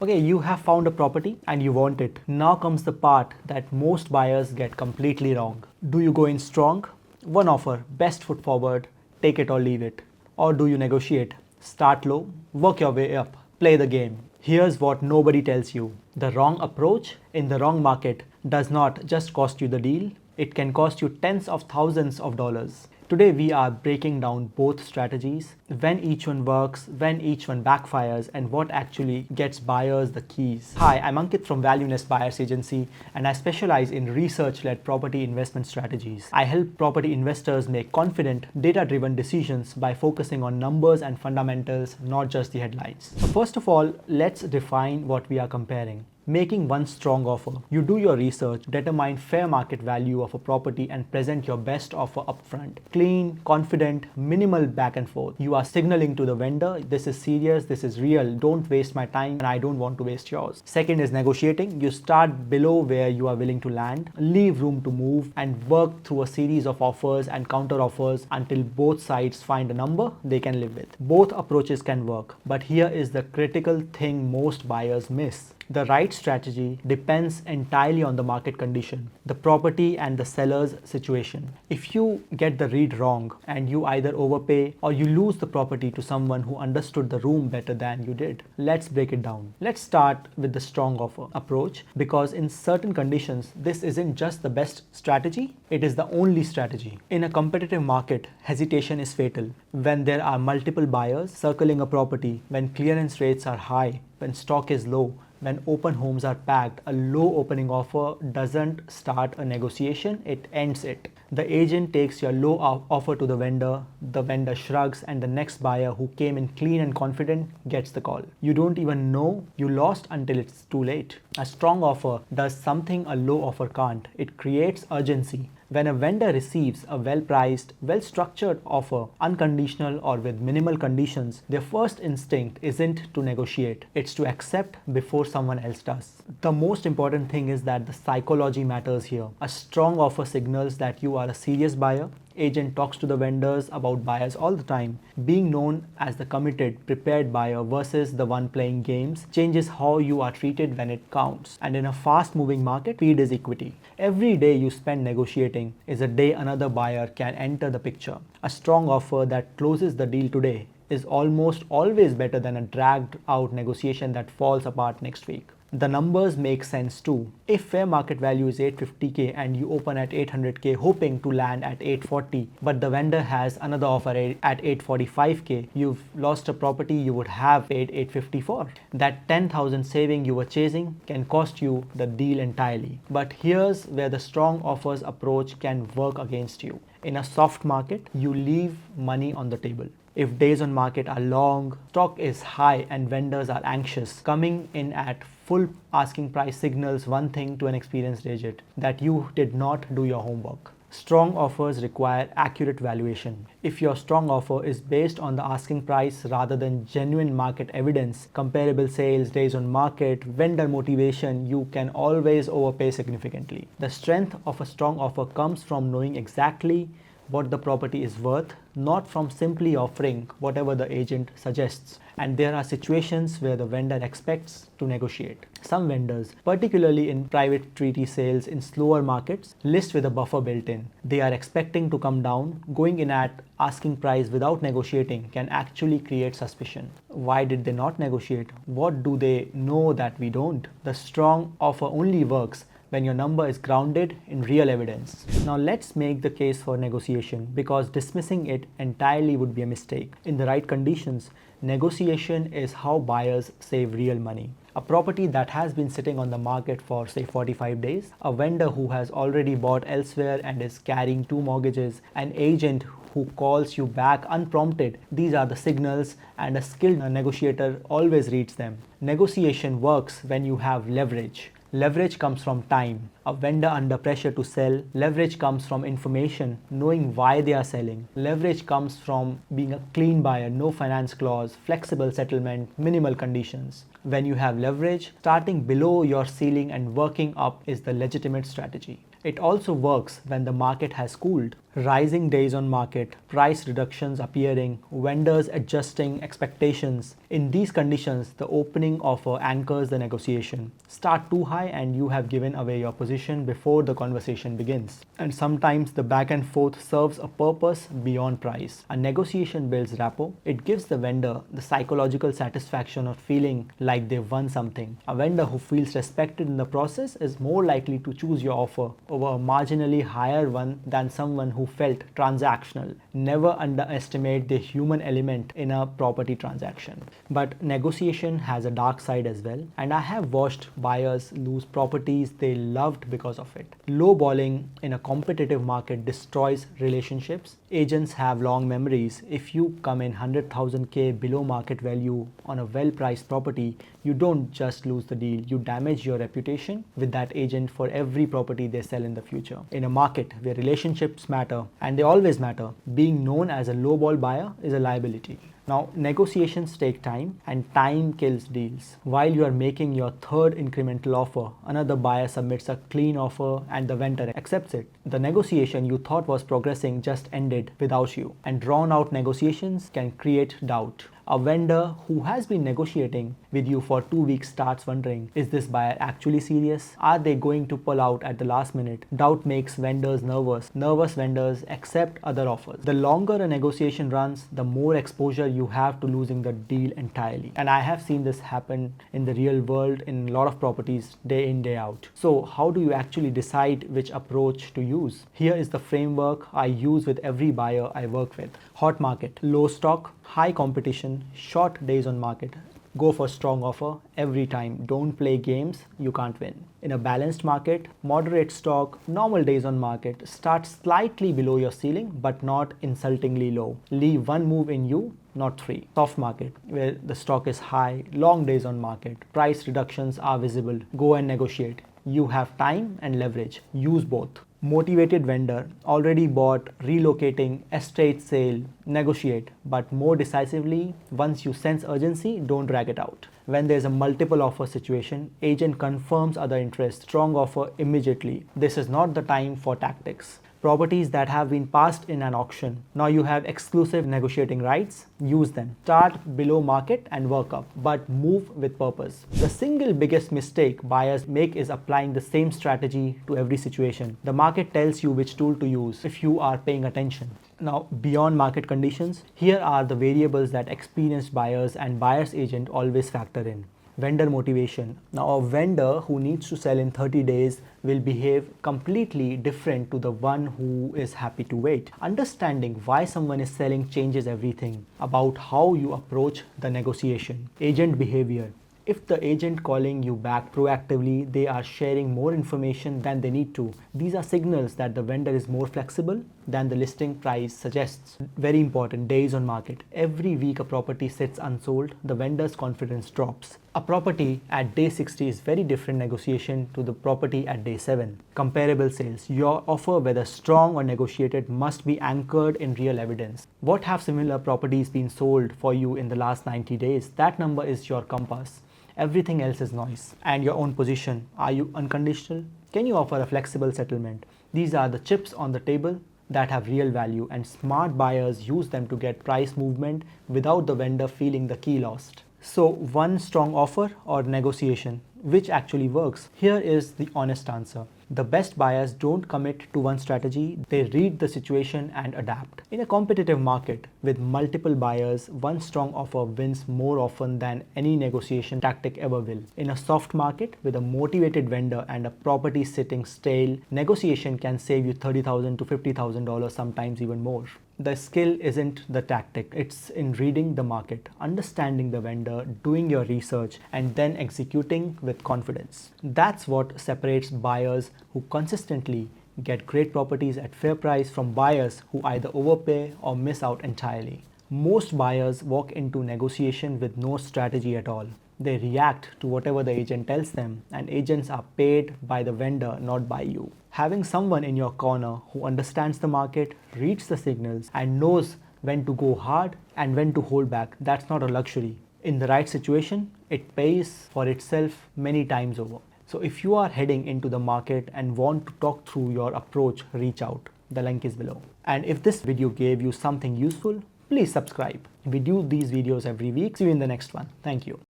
Okay, you have found a property and you want it. Now comes the part that most buyers get completely wrong. Do you go in strong? One offer, best foot forward, take it or leave it. Or do you negotiate? Start low, work your way up, play the game. Here's what nobody tells you. The wrong approach in the wrong market does not just cost you the deal, it can cost you tens of thousands of dollars. Today we are breaking down both strategies, when each one works, when each one backfires, and what actually gets buyers the keys. Hi, I'm Ankit from ValueNest Buyers Agency, and I specialize in research-led property investment strategies. I help property investors make confident, data-driven decisions by focusing on numbers and fundamentals, not just the headlines. So first of all, let's define what we are comparing. Making one strong offer. You do your research, determine fair market value of a property and present your best offer upfront. Clean, confident, minimal back and forth. You are signaling to the vendor, this is serious, this is real, don't waste my time and I don't want to waste yours. Second is negotiating. You start below where you are willing to land, leave room to move and work through a series of offers and counter offers until both sides find a number they can live with. Both approaches can work, but here is the critical thing most buyers miss. The right strategy depends entirely on the market condition, the property and the seller's situation. If you get the read wrong and you either overpay or you lose the property to someone who understood the room better than you did. Let's break it down. Let's start with the strong offer approach, because in certain conditions, this isn't just the best strategy, it is the only strategy. In a competitive market, hesitation is fatal. When there are multiple buyers circling a property, when clearance rates are high, when stock is low, when open homes are packed, a low opening offer doesn't start a negotiation, it ends it. The agent takes your low offer to the vendor shrugs, and the next buyer who came in clean and confident gets the call. You don't even know you lost until it's too late. A strong offer does something a low offer can't. It creates urgency. When a vendor receives a well-priced, well-structured offer, unconditional or with minimal conditions, their first instinct isn't to negotiate, it's to accept before someone else does. The most important thing is that the psychology matters here. A strong offer signals that you are a serious buyer. Agent talks to the vendors about buyers all the time. Being known as the committed, prepared buyer versus the one playing games changes how you are treated when it counts. And in a fast-moving market, speed is equity. Every day you spend negotiating is a day another buyer can enter the picture. A strong offer that closes the deal today is almost always better than a dragged out negotiation that falls apart next week. The numbers make sense too. If fair market value is 850k and you open at 800k hoping to land at 840, but the vendor has another offer at 845k, you've lost a property you would have paid 850 for. That 10,000 saving you were chasing can cost you the deal entirely. But here's where the strong offers approach can work against you. In a soft market, you leave money on the table. If days on market are long, stock is high and vendors are anxious, coming in at full asking price signals one thing to an experienced agent, that you did not do your homework. Strong offers require accurate valuation. If your strong offer is based on the asking price rather than genuine market evidence, comparable sales, days on market, vendor motivation, you can always overpay significantly. The strength of a strong offer comes from knowing exactly what the property is worth, not from simply offering whatever the agent suggests. And there are situations where the vendor expects to negotiate. Some vendors, particularly in private treaty sales in slower markets, list with a buffer built in. They are expecting to come down. Going in at asking price without negotiating can actually create suspicion. Why did they not negotiate? What do they know that we don't? The strong offer only works when your number is grounded in real evidence. Now let's make the case for negotiation, because dismissing it entirely would be a mistake. In the right conditions, negotiation is how buyers save real money. A property that has been sitting on the market for say 45 days, a vendor who has already bought elsewhere and is carrying 2 mortgages, an agent who calls you back unprompted. These are the signals, and a skilled negotiator always reads them. Negotiation works when you have leverage. Leverage comes from time. A vendor under pressure to sell. Leverage comes from information, knowing why they are selling. Leverage comes from being a clean buyer, no finance clause, flexible settlement, minimal conditions. When you have leverage, starting below your ceiling and working up is the legitimate strategy. It also works when the market has cooled. Rising days on market, price reductions appearing, vendors adjusting expectations. In these conditions, the opening offer anchors the negotiation. Start too high and you have given away your position before the conversation begins. And sometimes the back and forth serves a purpose beyond price. A negotiation builds rapport. It gives the vendor the psychological satisfaction of feeling like they've won something. A vendor who feels respected in the process is more likely to choose your offer over a marginally higher one than someone who felt transactional. Never underestimate the human element in a property transaction. But negotiation has a dark side as well, and I have watched buyers lose properties they loved because of it. Lowballing in a competitive market destroys relationships. Agents have long memories. If you come in 100,000 below market value on a well-priced property, you don't just lose the deal, you damage your reputation with that agent for every property they sell in the future. In a market where relationships matter, and they always matter, being known as a lowball buyer is a liability. Now, negotiations take time and time kills deals. While you are making your third incremental offer, another buyer submits a clean offer and the vendor accepts it. The negotiation you thought was progressing just ended without you. And drawn out negotiations can create doubt. A vendor who has been negotiating with you for 2 weeks starts wondering, is this buyer actually serious? Are they going to pull out at the last minute? Doubt makes vendors nervous. Nervous vendors accept other offers. The longer a negotiation runs, the more exposure you have to losing the deal entirely. And I have seen this happen in the real world in a lot of properties day in, day out. So how do you actually decide which approach to use? Here is the framework I use with every buyer I work with. Hot market, low stock, high competition, short days on market. Go for strong offer every time. Don't play games you can't win. In a balanced market, moderate stock, normal days on market. Start slightly below your ceiling but not insultingly low. Leave one move in you, not three. Soft market, where the stock is high, long days on market. Price reductions are visible. Go and negotiate. You have time and leverage. Use both. Motivated vendor, already bought, relocating, estate sale, negotiate, but more decisively. Once you sense urgency, don't drag it out. When there's a multiple offer situation, agent confirms other interest, strong offer immediately. This is not the time for tactics. Properties that have been passed in an auction. Now you have exclusive negotiating rights, use them. Start below market and work up, but move with purpose. The single biggest mistake buyers make is applying the same strategy to every situation. The market tells you which tool to use if you are paying attention. Now, beyond market conditions, here are the variables that experienced buyers and buyer's agent always factor in. Vendor motivation. Now, a vendor who needs to sell in 30 days will behave completely different to the one who is happy to wait. Understanding why someone is selling changes everything about how you approach the negotiation. Agent behavior. If the agent calling you back proactively, they are sharing more information than they need to. These are signals that the vendor is more flexible than the listing price suggests. Very important, days on market. Every week a property sits unsold, the vendor's confidence drops. A property at day 60 is very different negotiation to the property at day 7. Comparable sales. Your offer, whether strong or negotiated, must be anchored in real evidence. What have similar properties been sold for you in the last 90 days? That number is your compass. Everything else is noise. And your own position. Are you unconditional? Can you offer a flexible settlement? These are the chips on the table that have real value, and smart buyers use them to get price movement without the vendor feeling the key lost. So, one strong offer or negotiation, which actually works? Here is the honest answer. The best buyers don't commit to one strategy, they read the situation and adapt. In a competitive market with multiple buyers, one strong offer wins more often than any negotiation tactic ever will. In a soft market with a motivated vendor and a property sitting stale, negotiation can save you $30,000 to $50,000, sometimes even more. The skill isn't the tactic, it's in reading the market, understanding the vendor, doing your research, and then executing with confidence. That's what separates buyers who consistently get great properties at fair price from buyers who either overpay or miss out entirely. Most buyers walk into negotiation with no strategy at all. They react to whatever the agent tells them, and agents are paid by the vendor, not by you. Having someone in your corner who understands the market, reads the signals, and knows when to go hard and when to hold back, that's not a luxury. In the right situation, it pays for itself many times over. So if you are heading into the market and want to talk through your approach, reach out. The link is below. And if this video gave you something useful, please subscribe. We do these videos every week. See you in the next one. Thank you.